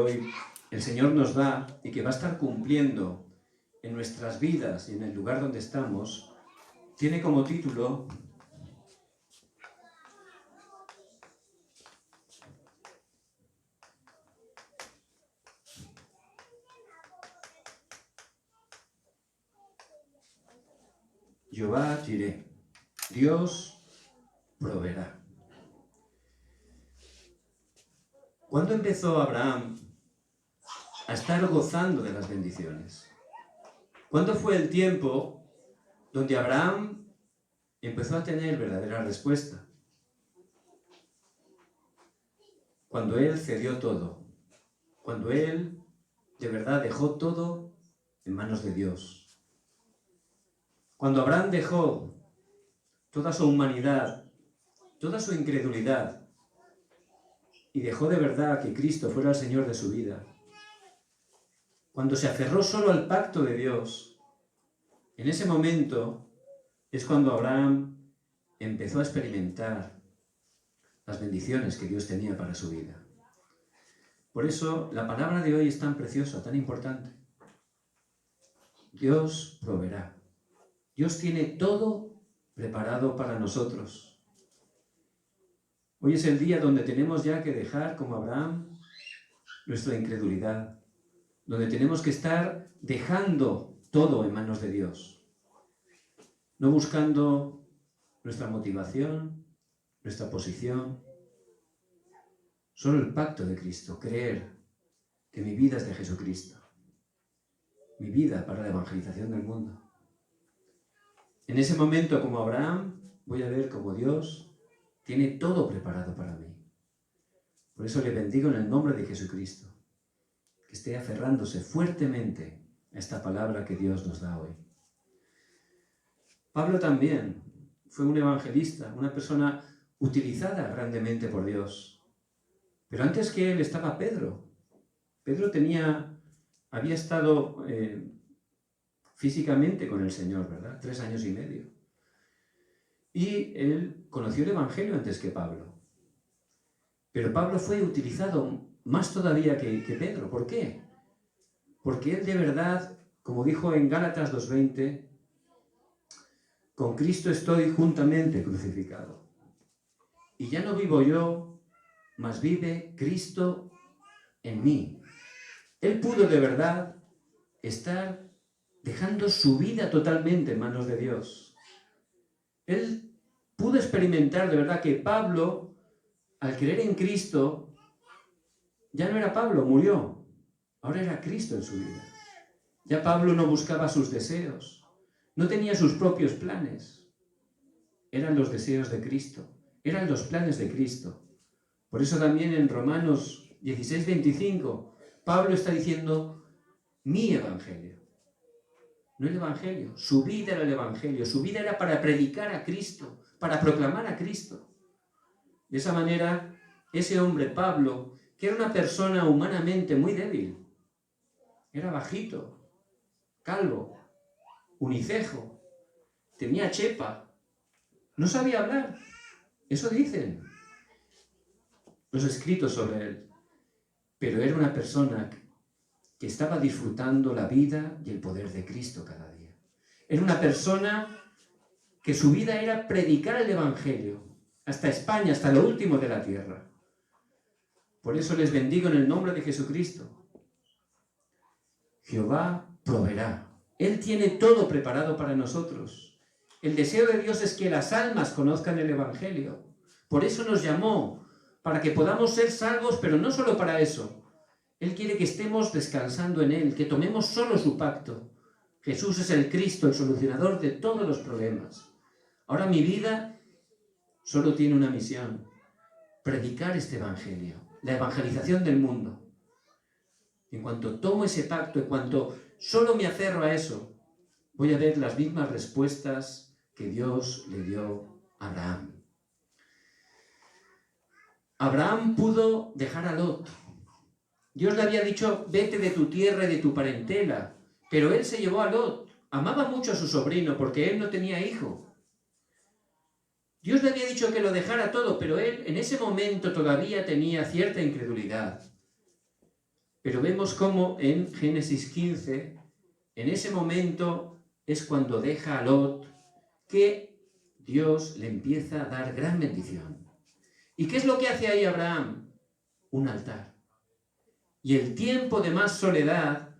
hoy el Señor nos da y que va a estar cumpliendo en nuestras vidas y en el lugar donde estamos, tiene como título Jehová Jireh, Dios proveerá. ¿Cuándo empezó Abraham a estar gozando de las bendiciones? ¿Cuándo fue el tiempo donde Abraham empezó a tener verdadera respuesta? Cuando él cedió todo, cuando él de verdad dejó todo en manos de Dios. Cuando Abraham dejó toda su humanidad, toda su incredulidad, y dejó de verdad que Cristo fuera el Señor de su vida. Cuando se aferró solo al pacto de Dios, en ese momento es cuando Abraham empezó a experimentar las bendiciones que Dios tenía para su vida. Por eso la palabra de hoy es tan preciosa, tan importante. Dios proveerá. Dios tiene todo preparado para nosotros. Hoy es el día donde tenemos ya que dejar, como Abraham, nuestra incredulidad, donde tenemos que estar dejando todo en manos de Dios, no buscando nuestra motivación, nuestra posición, solo el pacto de Cristo, creer que mi vida es de Jesucristo, mi vida para la evangelización del mundo. En ese momento, como Abraham, voy a ver cómo Dios tiene todo preparado para mí. Por eso le bendigo en el nombre de Jesucristo, que esté aferrándose fuertemente a esta palabra que Dios nos da hoy. Pablo también fue un evangelista, una persona utilizada grandemente por Dios. Pero antes que él estaba Pedro. Pedro había estado físicamente con el Señor, ¿verdad? 3 años y medio. Y él conoció el Evangelio antes que Pablo. Pero Pablo fue utilizado más todavía que Pedro. ¿Por qué? Porque él de verdad, como dijo en Gálatas 2:20, con Cristo estoy juntamente crucificado. Y ya no vivo yo, mas vive Cristo en mí. Él pudo de verdad estar dejando su vida totalmente en manos de Dios. Él pudo experimentar de verdad que Pablo, al creer en Cristo, ya no era Pablo, murió. Ahora era Cristo en su vida. Ya Pablo no buscaba sus deseos, no tenía sus propios planes. Eran los deseos de Cristo, eran los planes de Cristo. Por eso también en Romanos 16:25, Pablo está diciendo, mi evangelio. No el evangelio, su vida era el evangelio, su vida era para predicar a Cristo, para proclamar a Cristo. De esa manera, ese hombre, Pablo, que era una persona humanamente muy débil, era bajito, calvo, unicejo, tenía chepa, no sabía hablar. Eso dicen los escritos sobre él. Pero era una persona que estaba disfrutando la vida y el poder de Cristo cada día. Era una persona que su vida era predicar el Evangelio, hasta España, hasta lo último de la tierra. Por eso les bendigo en el nombre de Jesucristo. Jehová proveerá. Él tiene todo preparado para nosotros. El deseo de Dios es que las almas conozcan el Evangelio. Por eso nos llamó, para que podamos ser salvos, pero no solo para eso. Él quiere que estemos descansando en Él, que tomemos solo su pacto. Jesús es el Cristo, el solucionador de todos los problemas. Ahora mi vida solo tiene una misión: predicar este Evangelio, la evangelización del mundo. En cuanto tomo ese pacto, en cuanto solo me aferro a eso, voy a ver las mismas respuestas que Dios le dio a Abraham. Abraham pudo dejar a Lot. Dios le había dicho, vete de tu tierra y de tu parentela, pero él se llevó a Lot. Amaba mucho a su sobrino porque él no tenía hijo. Dios le había dicho que lo dejara todo, pero él en ese momento todavía tenía cierta incredulidad. Pero vemos cómo en Génesis 15, en ese momento es cuando deja a Lot, que Dios le empieza a dar gran bendición. ¿Y qué es lo que hace ahí Abraham? Un altar. Y el tiempo de más soledad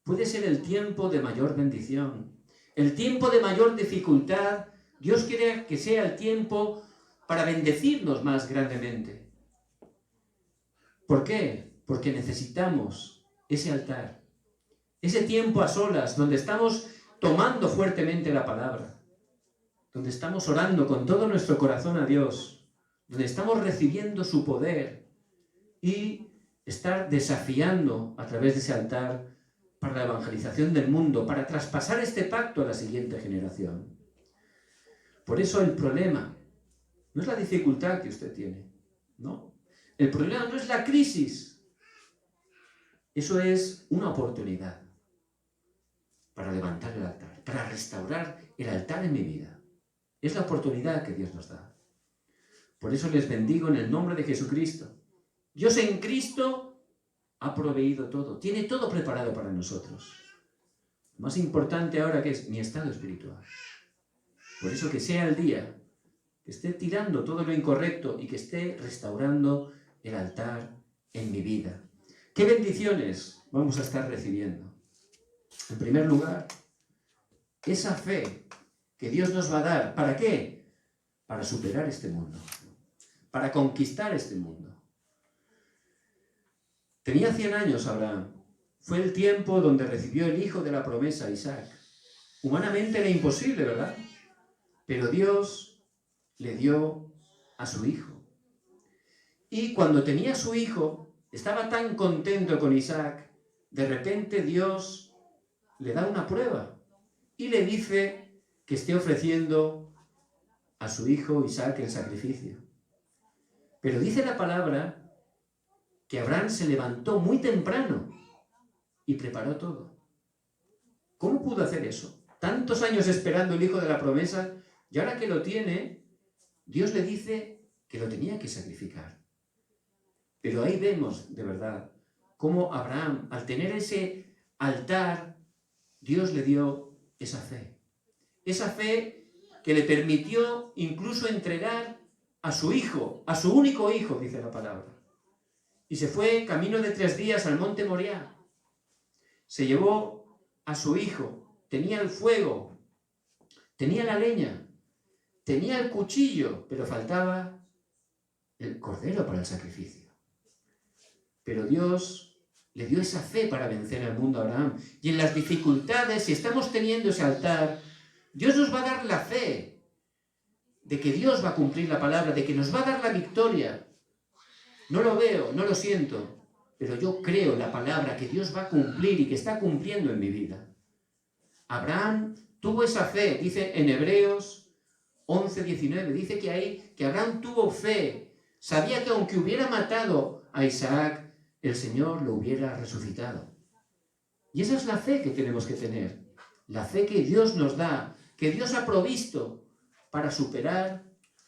puede ser el tiempo de mayor bendición. El tiempo de mayor dificultad, Dios quiere que sea el tiempo para bendecirnos más grandemente. ¿Por qué? Porque necesitamos ese altar, ese tiempo a solas, donde estamos tomando fuertemente la palabra, donde estamos orando con todo nuestro corazón a Dios, donde estamos recibiendo su poder y estar desafiando a través de ese altar para la evangelización del mundo, para traspasar este pacto a la siguiente generación. Por eso el problema no es la dificultad que usted tiene, no. El problema no es la crisis. Eso es una oportunidad para levantar el altar, para restaurar el altar en mi vida. Es la oportunidad que Dios nos da. Por eso les bendigo en el nombre de Jesucristo. Dios en Cristo ha proveído todo, tiene todo preparado para nosotros. Lo más importante ahora que es mi estado espiritual. Por eso que sea el día que esté tirando todo lo incorrecto y que esté restaurando el altar en mi vida. ¿Qué bendiciones vamos a estar recibiendo? En primer lugar, esa fe que Dios nos va a dar. ¿Para qué? Para superar este mundo, para conquistar este mundo. Tenía 100 años Abraham. Fue el tiempo donde recibió el hijo de la promesa, Isaac. Humanamente era imposible, ¿verdad? Pero Dios le dio a su hijo. Y cuando tenía a su hijo, estaba tan contento con Isaac, de repente Dios le da una prueba y le dice que esté ofreciendo a su hijo Isaac en sacrificio. Pero dice la palabra que Abraham se levantó muy temprano y preparó todo. ¿Cómo pudo hacer eso? Tantos años esperando el hijo de la promesa, y ahora que lo tiene, Dios le dice que lo tenía que sacrificar. Pero ahí vemos, de verdad, cómo Abraham, al tener ese altar, Dios le dio esa fe. Esa fe que le permitió incluso entregar a su hijo, a su único hijo, dice la palabra. Y se fue camino de 3 días al monte Moriah. Se llevó a su hijo, tenía el fuego, tenía la leña, tenía el cuchillo, pero faltaba el cordero para el sacrificio. Pero Dios le dio esa fe para vencer al mundo a Abraham. Y en las dificultades, si estamos teniendo ese altar, Dios nos va a dar la fe de que Dios va a cumplir la palabra, de que nos va a dar la victoria. No lo veo, no lo siento, pero yo creo en la palabra que Dios va a cumplir y que está cumpliendo en mi vida. Abraham tuvo esa fe, dice en Hebreos 11:19, dice que Abraham tuvo fe, sabía que aunque hubiera matado a Isaac, el Señor lo hubiera resucitado. Y esa es la fe que tenemos que tener, la fe que Dios nos da, que Dios ha provisto para superar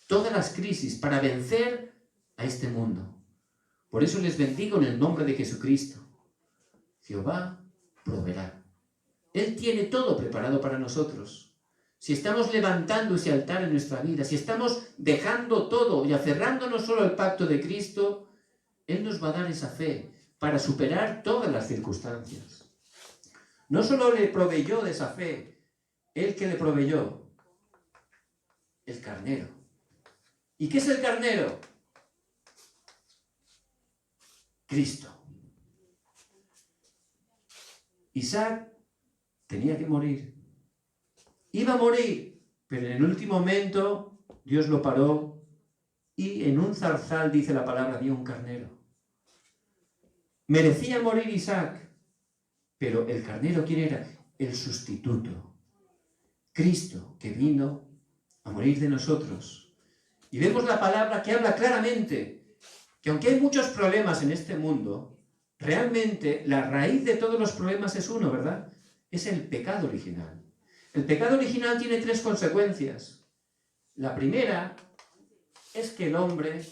todas las crisis, para vencer a este mundo. Por eso les bendigo en el nombre de Jesucristo. Jehová proveerá. Él tiene todo preparado para nosotros. Si estamos levantando ese altar en nuestra vida, si estamos dejando todo y aferrándonos solo al pacto de Cristo, Él nos va a dar esa fe para superar todas las circunstancias. No solo le proveyó de esa fe, Él que le proveyó el carnero. ¿Y qué es el carnero? Cristo. Isaac tenía que morir. Iba a morir, pero en el último momento Dios lo paró y en un zarzal, dice la palabra, dio un carnero. Merecía morir Isaac, pero el carnero, ¿quién era? El sustituto. Cristo, que vino a morir de nosotros. Y vemos la palabra que habla claramente que aunque hay muchos problemas en este mundo, realmente la raíz de todos los problemas es uno, ¿verdad? Es el pecado original. El pecado original tiene 3 consecuencias. La primera es que el hombre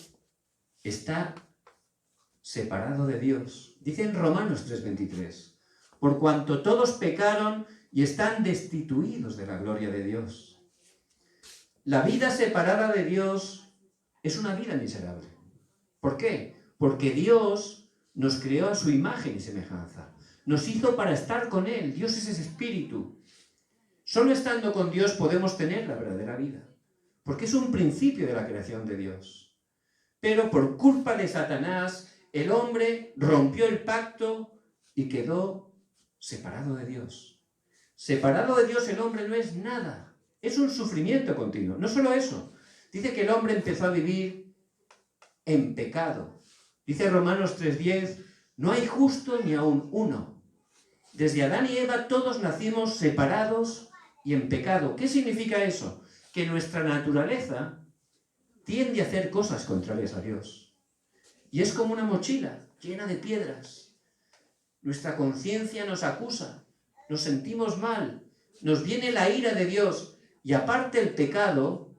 está separado de Dios. Dice en Romanos 3:23, por cuanto todos pecaron y están destituidos de la gloria de Dios. La vida separada de Dios es una vida miserable. ¿Por qué? Porque Dios nos creó a su imagen y semejanza. Nos hizo para estar con Él. Dios es ese espíritu. Solo estando con Dios podemos tener la verdadera vida, porque es un principio de la creación de Dios. Pero por culpa de Satanás, el hombre rompió el pacto y quedó separado de Dios. Separado de Dios el hombre no es nada, es un sufrimiento continuo. No solo eso, dice que el hombre empezó a vivir en pecado. Dice Romanos 3:10, no hay justo ni aun uno. Desde Adán y Eva todos nacimos separados y en pecado. ¿Qué significa eso? Que nuestra naturaleza tiende a hacer cosas contrarias a Dios. Y es como una mochila llena de piedras. Nuestra conciencia nos acusa, nos sentimos mal, nos viene la ira de Dios y aparte el pecado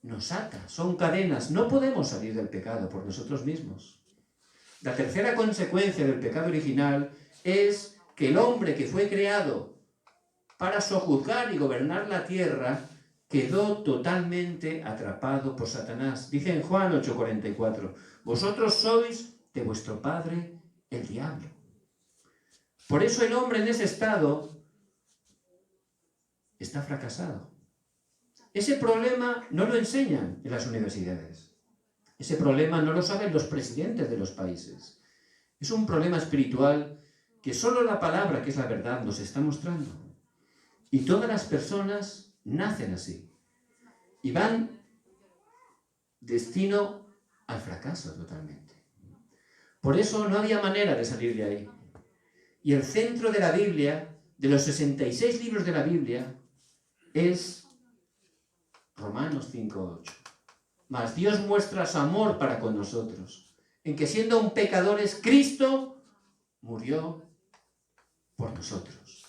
nos ata, son cadenas. No podemos salir del pecado por nosotros mismos. La tercera consecuencia del pecado original es que el hombre que fue creado para sojuzgar y gobernar la tierra quedó totalmente atrapado por Satanás. Dice en Juan 8:44, vosotros sois de vuestro padre el diablo. Por eso el hombre en ese estado está fracasado. Ese problema no lo enseñan en las universidades. Ese problema no lo saben los presidentes de los países. Es un problema espiritual que solo la palabra, que es la verdad, nos está mostrando. Y todas las personas nacen así. Y van destino al fracaso totalmente. Por eso no había manera de salir de ahí. Y el centro de la Biblia, de los 66 libros de la Biblia, es Romanos 5:8. Mas Dios muestra su amor para con nosotros, en que siendo aún pecadores, Cristo murió por nosotros.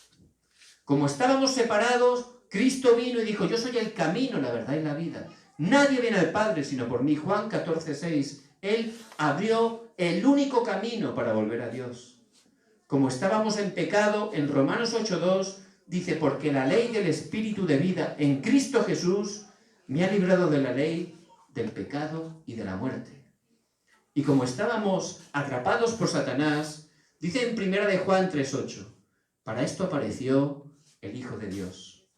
Como estábamos separados, Cristo vino y dijo, yo soy el camino, la verdad y la vida. Nadie viene al Padre sino por mí. Juan 14:6. Él abrió el único camino para volver a Dios. Como estábamos en pecado, en Romanos 8:2 dice, porque la ley del Espíritu de vida en Cristo Jesús me ha librado de la ley, del pecado y de la muerte. Y como estábamos atrapados por Satanás, dice en 1 de Juan 3:8, para esto apareció el Hijo de Dios,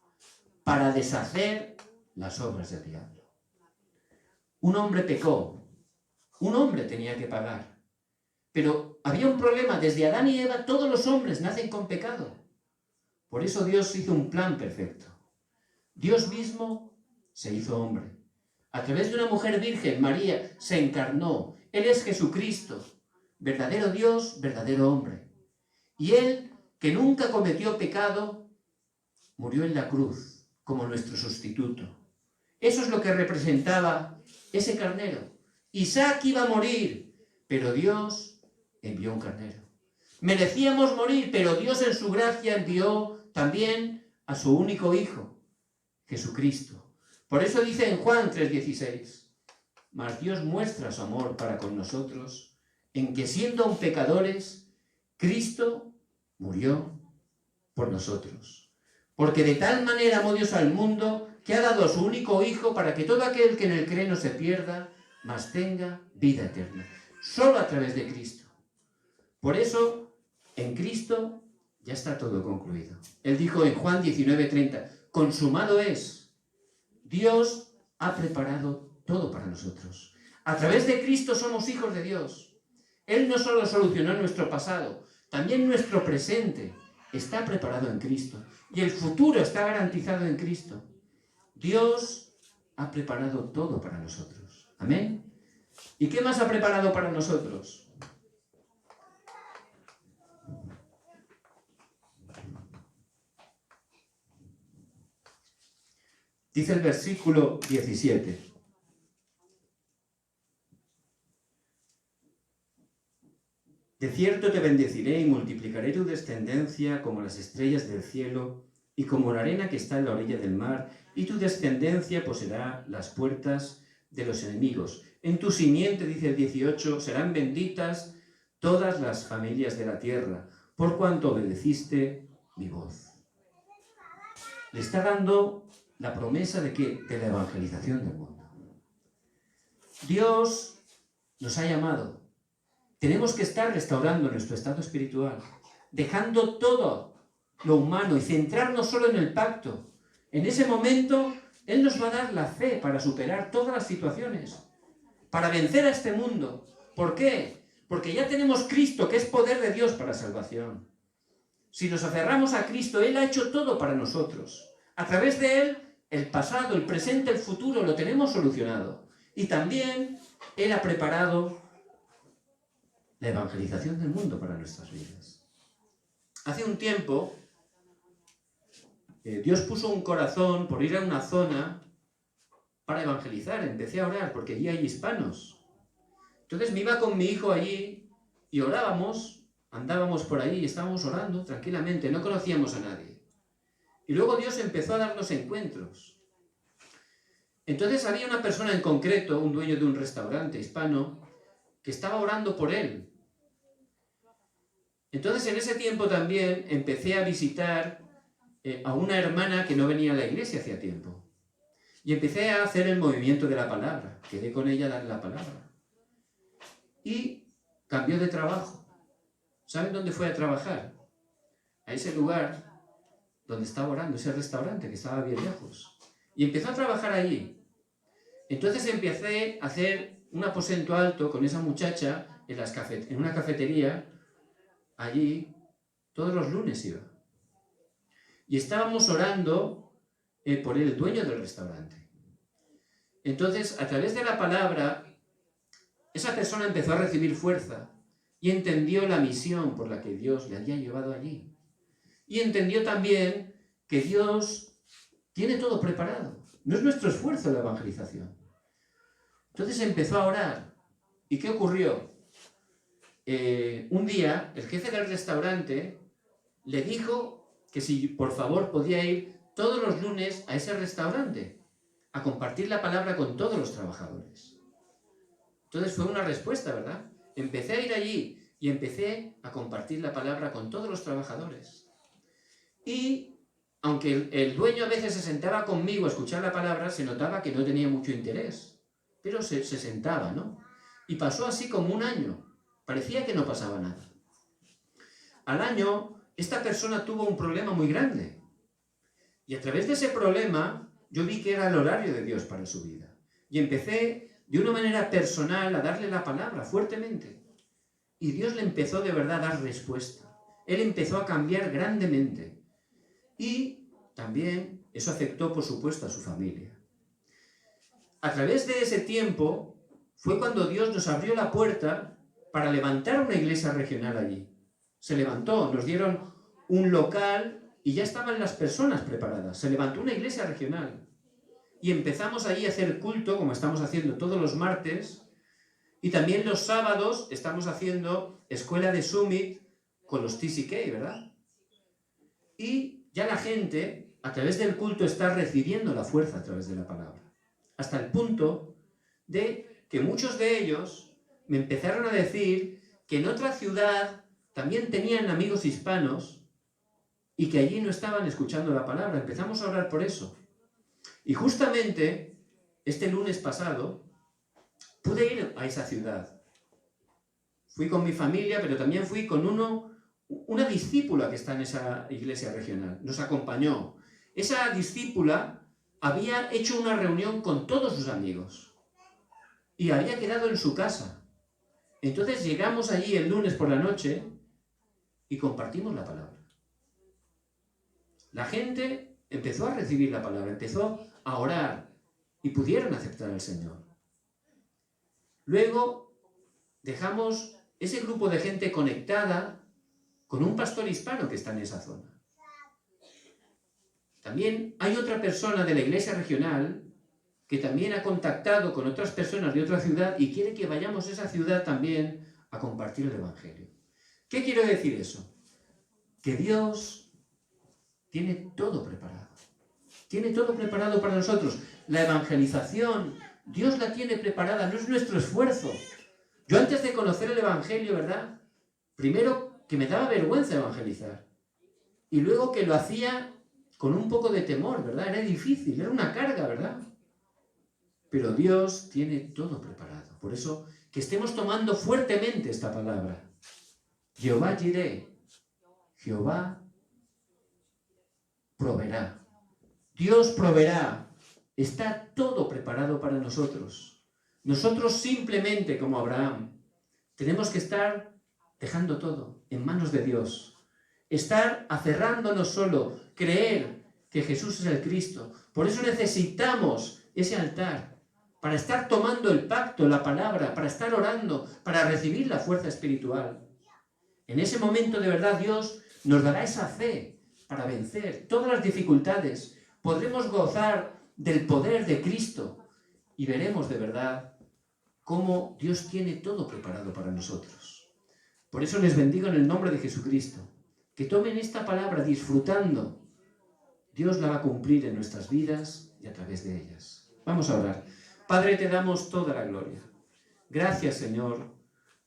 para deshacer las obras del diablo. Un hombre pecó, un hombre tenía que pagar, pero había un problema, desde Adán y Eva todos los hombres nacen con pecado. Por eso Dios hizo un plan perfecto. Dios mismo se hizo hombre. A través de una mujer virgen, María, se encarnó. Él es Jesucristo, verdadero Dios, verdadero hombre. Y Él, que nunca cometió pecado, murió en la cruz como nuestro sustituto. Eso es lo que representaba ese carnero. Isaac iba a morir, pero Dios envió un carnero. Merecíamos morir, pero Dios en su gracia envió también a su único Hijo, Jesucristo. Por eso dice en Juan 3:16, mas Dios muestra su amor para con nosotros, en que siendo aún pecadores, Cristo murió por nosotros. Porque de tal manera amó Dios al mundo, que ha dado a su único Hijo, para que todo aquel que en él cree no se pierda, mas tenga vida eterna. Solo a través de Cristo. Por eso, en Cristo ya está todo concluido. Él dijo en Juan 19:30, consumado es. Dios ha preparado todo para nosotros. A través de Cristo somos hijos de Dios. Él no solo solucionó nuestro pasado, también nuestro presente está preparado en Cristo. Y el futuro está garantizado en Cristo. Dios ha preparado todo para nosotros. ¿Amén? ¿Y qué más ha preparado para nosotros? Dice el versículo 17. De cierto te bendeciré y multiplicaré tu descendencia como las estrellas del cielo y como la arena que está en la orilla del mar, y tu descendencia poseerá las puertas de los enemigos. En tu simiente, dice el 18, serán benditas todas las familias de la tierra, por cuanto obedeciste mi voz. Le está dando la promesa de que de la evangelización del mundo. Dios nos ha llamado. Tenemos que estar restaurando nuestro estado espiritual, dejando todo lo humano y centrarnos solo en el pacto. En ese momento, Él nos va a dar la fe para superar todas las situaciones, para vencer a este mundo. ¿Por qué? Porque ya tenemos Cristo, que es poder de Dios para salvación. Si nos aferramos a Cristo, Él ha hecho todo para nosotros. A través de Él, el pasado, el presente, el futuro, lo tenemos solucionado. Y también Él ha preparado la evangelización del mundo para nuestras vidas. Hace un tiempo, Dios puso un corazón por ir a una zona para evangelizar. Empecé a orar porque allí hay hispanos. Entonces me iba con mi hijo allí y orábamos, andábamos por ahí y estábamos orando tranquilamente, no conocíamos a nadie. Y luego Dios empezó a darnos encuentros. Entonces había una persona en concreto, un dueño de un restaurante hispano, que estaba orando por él. Entonces en ese tiempo también empecé a visitar a una hermana que no venía a la iglesia hacía tiempo. Y empecé a hacer el movimiento de la palabra. Quedé con ella a darle la palabra. Y cambió de trabajo. ¿Saben dónde fue a trabajar? A ese lugar donde estaba orando, ese restaurante que estaba bien lejos. Y empezó a trabajar allí. Entonces empecé a hacer un aposento alto con esa muchacha en una cafetería. Allí todos los lunes iba. Y estábamos orando por el dueño del restaurante. Entonces, a través de la palabra, esa persona empezó a recibir fuerza y entendió la misión por la que Dios le había llevado allí. Y entendió también que Dios tiene todo preparado. No es nuestro esfuerzo la evangelización. Entonces empezó a orar. ¿Y qué ocurrió? Un día, el jefe del restaurante le dijo que si por favor podía ir todos los lunes a ese restaurante a compartir la palabra con todos los trabajadores. Entonces fue una respuesta, ¿verdad? Empecé a ir allí y empecé a compartir la palabra con todos los trabajadores. Y aunque el dueño a veces se sentaba conmigo a escuchar la palabra, se notaba que no tenía mucho interés, pero se sentaba, ¿no? Y pasó así como un año. Parecía que no pasaba nada. Al año, esta persona tuvo un problema muy grande. Y a través de ese problema, yo vi que era el horario de Dios para su vida. Y empecé de una manera personal a darle la palabra fuertemente. Y Dios le empezó de verdad a dar respuesta. Él empezó a cambiar grandemente. Y también eso afectó, por supuesto, a su familia. A través de ese tiempo fue cuando Dios nos abrió la puerta para levantar una iglesia regional allí. Se levantó, nos dieron un local y ya estaban las personas preparadas. Se levantó una iglesia regional. Y empezamos allí a hacer culto, como estamos haciendo todos los martes. Y también los sábados estamos haciendo escuela de Summit con los TCK, ¿verdad? Y ya la gente, a través del culto, está recibiendo la fuerza a través de la palabra. Hasta el punto de que muchos de ellos me empezaron a decir que en otra ciudad también tenían amigos hispanos y que allí no estaban escuchando la palabra. Empezamos a orar por eso. Y justamente este lunes pasado pude ir a esa ciudad. Fui con mi familia, pero también fui con una discípula que está en esa iglesia regional. Nos acompañó. Esa discípula había hecho una reunión con todos sus amigos y había quedado en su casa. Entonces llegamos allí el lunes por la noche y compartimos la palabra. La gente empezó a recibir la palabra, empezó a orar y pudieron aceptar al Señor. Luego dejamos ese grupo de gente conectada con un pastor hispano que está en esa zona. También hay otra persona de la iglesia regional que también ha contactado con otras personas de otra ciudad y quiere que vayamos a esa ciudad también a compartir el Evangelio. ¿Qué quiero decir eso? Que Dios tiene todo preparado. Tiene todo preparado para nosotros. La evangelización Dios la tiene preparada, no es nuestro esfuerzo. Yo antes de conocer el Evangelio, ¿verdad? Primero que me daba vergüenza evangelizar. Y luego que lo hacía con un poco de temor, ¿verdad? Era difícil, era una carga, ¿verdad? Pero Dios tiene todo preparado. Por eso, que estemos tomando fuertemente esta palabra. Jehová Jireh, Jehová proveerá. Dios proveerá. Está todo preparado para nosotros. Nosotros simplemente, como Abraham, tenemos que estar dejando todo en manos de Dios. Estar aferrándonos solo, creer que Jesús es el Cristo. Por eso necesitamos ese altar, para estar tomando el pacto, la palabra, para estar orando, para recibir la fuerza espiritual. En ese momento de verdad Dios nos dará esa fe para vencer todas las dificultades. Podremos gozar del poder de Cristo y veremos de verdad cómo Dios tiene todo preparado para nosotros. Por eso les bendigo en el nombre de Jesucristo. Que tomen esta palabra disfrutando. Dios la va a cumplir en nuestras vidas y a través de ellas. Vamos a orar. Padre, te damos toda la gloria. Gracias, Señor,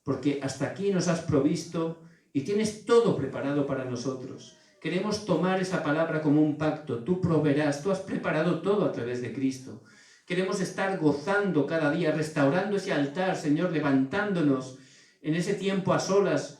porque hasta aquí nos has provisto y tienes todo preparado para nosotros. Queremos tomar esa palabra como un pacto. Tú proveerás, tú has preparado todo a través de Cristo. Queremos estar gozando cada día, restaurando ese altar, Señor, levantándonos en ese tiempo a solas,